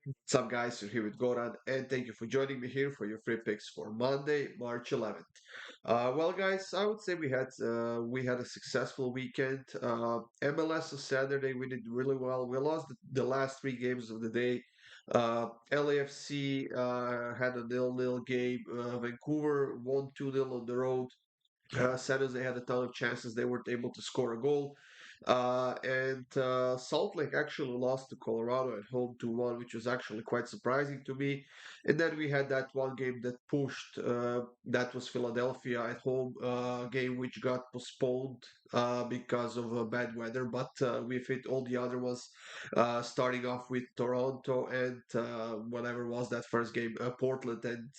What's up, guys? You're here with Goran, and thank you for joining me here for your free picks for Monday, March 11th. Well, guys, I would say we had a successful weekend. MLS on Saturday, we did really well. We lost the last three games of the day. LAFC had a nil-nil game. Vancouver won 2-0 on the road. San Jose had a ton of chances. They weren't able to score a goal. And Salt Lake actually lost to Colorado at home 2-1, which was actually quite surprising to me. And then we had that one game that pushed, that was Philadelphia at home, game which got postponed because of bad weather. But we've hit all the other ones, starting off with Toronto and whatever was that first game, Portland and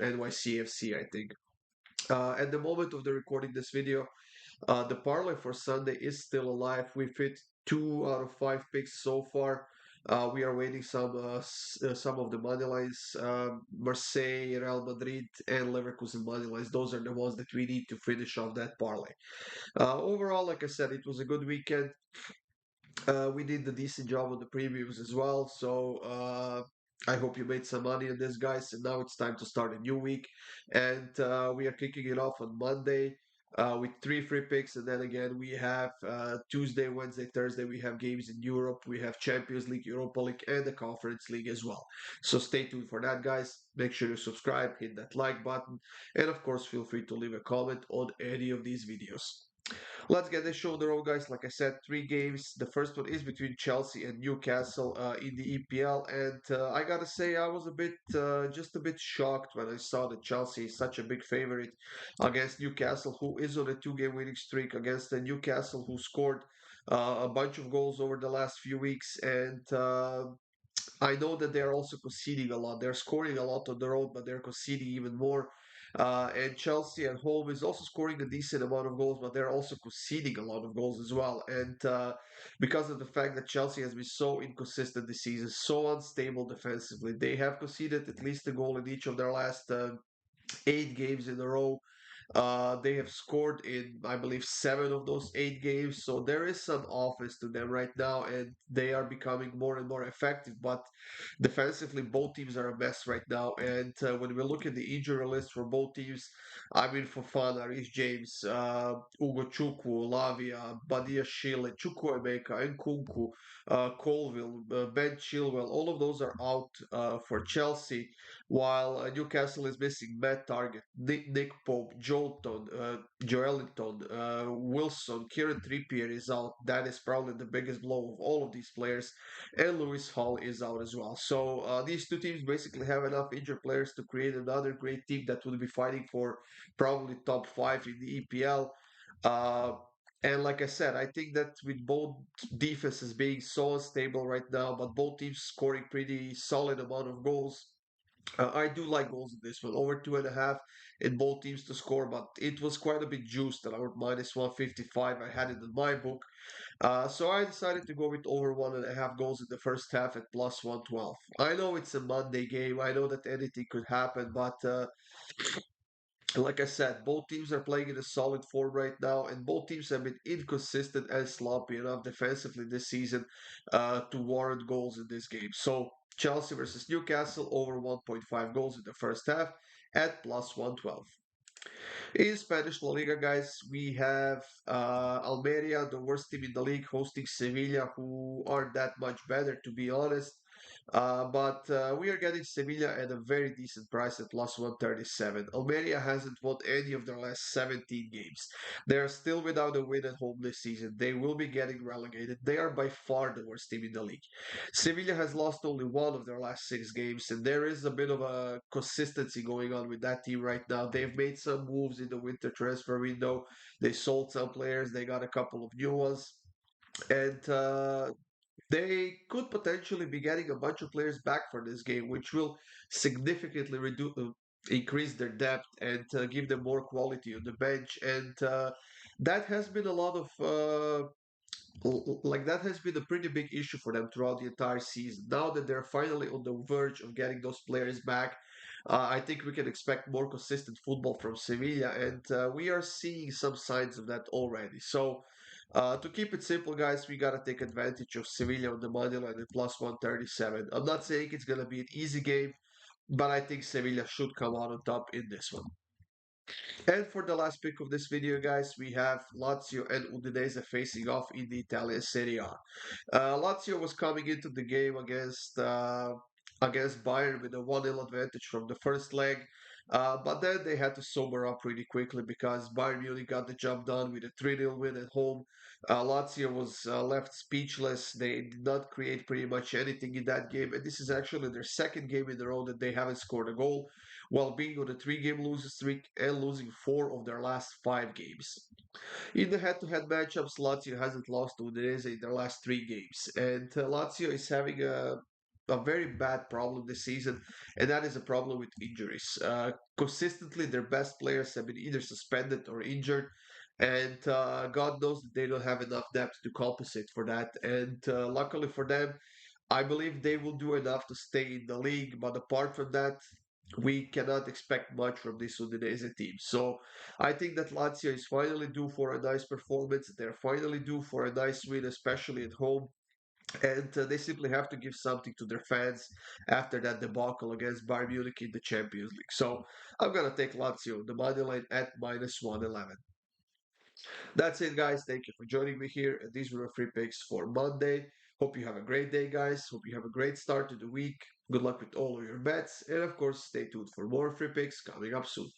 NYCFC, I think. At the moment of the recording this video, the parlay for Sunday is still alive. We've hit 2 out of 5 picks so far. We are waiting some of the money lines. Marseille, Real Madrid, and Leverkusen money lines. Those are the ones that we need to finish off that parlay. Overall, like I said, it was a good weekend. We did a decent job on the previews as well. So I hope you made some money on this, guys. And now it's time to start a new week. And we are kicking it off on Monday with 3 free picks. And then again, we have Tuesday, Wednesday, Thursday. We have games in Europe. We have Champions League, Europa League, and the Conference League as well. So stay tuned for that, guys. Make sure you subscribe, hit that like button, and of course, feel free to leave a comment on any of these videos. Let's get this show on the road, guys. Like I said, 3 games. The first one is between Chelsea and Newcastle in the EPL, and I gotta say, I was just a bit shocked when I saw that Chelsea is such a big favorite against Newcastle, who is on a 2-game winning streak against the Newcastle, who scored a bunch of goals over the last few weeks, and I know that they're also conceding a lot. They're scoring a lot on the road, but they're conceding even more. And Chelsea at home is also scoring a decent amount of goals, but they're also conceding a lot of goals as well. And because of the fact that Chelsea has been so inconsistent this season, so unstable defensively, they have conceded at least a goal in each of their last 8 games in a row. They have scored in, I believe, 7 of those 8 games. So there is some offense to them right now, and they are becoming more and more effective. But defensively, both teams are a mess right now. And when we look at the injury list for both teams, I mean, Fofana, Reece James, Ugo Chukwu, Lavia, Badia Shile, Chukwuemeka, Nkunku, Colville, Ben Chilwell, all of those are out for Chelsea, while Newcastle is missing Matt Target, Nick Pope, Jolton, Joelinton, Wilson, Kieran Trippier is out. That is probably the biggest blow of all of these players, and Lewis Hall is out as well. So these two teams basically have enough injured players to create another great team that will be fighting for probably top 5 in the EPL. Uh, and like I said, I think that with both defenses being so unstable right now, but both teams scoring pretty solid amount of goals, I do like goals in this one, over 2.5 in both teams to score, but it was quite a bit juiced around minus 155. I had it in my book. So I decided to go with over 1.5 goals in the first half at plus 112. I know it's a Monday game. I know that anything could happen, but like I said, both teams are playing in a solid form right now, and both teams have been inconsistent and sloppy enough defensively this season to warrant goals in this game. So Chelsea versus Newcastle over 1.5 goals in the first half at plus 112. In Spanish La Liga, guys, we have Almeria, the worst team in the league, hosting Sevilla, who aren't that much better, to be honest. But we are getting Sevilla at a very decent price at plus 137. Almeria hasn't won any of their last 17 games. They are still without a win at home this season. They will be getting relegated. They are by far the worst team in the league. Sevilla has lost only one of their last 6 games, and there is a bit of a consistency going on with that team right now. They've made some moves in the winter transfer window. They sold some players. They got a couple of new ones. And they could potentially be getting a bunch of players back for this game, which will significantly increase their depth and give them more quality on the bench. And that has been a lot of like that has been a pretty big issue for them throughout the entire season. Now that they're finally on the verge of getting those players back, I think we can expect more consistent football from Sevilla, and we are seeing some signs of that already. So To keep it simple, guys, we gotta take advantage of Sevilla on the money line at plus 137. I'm not saying it's gonna be an easy game, but I think Sevilla should come out on top in this one. And for the last pick of this video, guys, we have Lazio and Udinese facing off in the Italian Serie A. Lazio was coming into the game against Bayern with a 1-0 advantage from the first leg. But then they had to sober up pretty quickly because Bayern Munich got the job done with a 3-0 win at home. Lazio was left speechless. They did not create pretty much anything in that game. And this is actually their second game in a row that they haven't scored a goal, while being on a three-game losing streak and losing four of their last five games. In the head-to-head matchups, Lazio hasn't lost to Udinese in their last three games, and Lazio is having a very bad problem this season, and that is a problem with injuries. Consistently, their best players have been either suspended or injured, and God knows that they don't have enough depth to compensate for that. And luckily for them, I believe they will do enough to stay in the league, but apart from that, we cannot expect much from this Udinese team. So I think that Lazio is finally due for a nice performance. They're finally due for a nice win, especially at home. And they simply have to give something to their fans after that debacle against Bayern Munich in the Champions League. So I'm going to take Lazio, the money line at minus 111. That's it, guys. Thank you for joining me here. And these were the free picks for Monday. Hope you have a great day, guys. Hope you have a great start to the week. Good luck with all of your bets. And of course, stay tuned for more free picks coming up soon.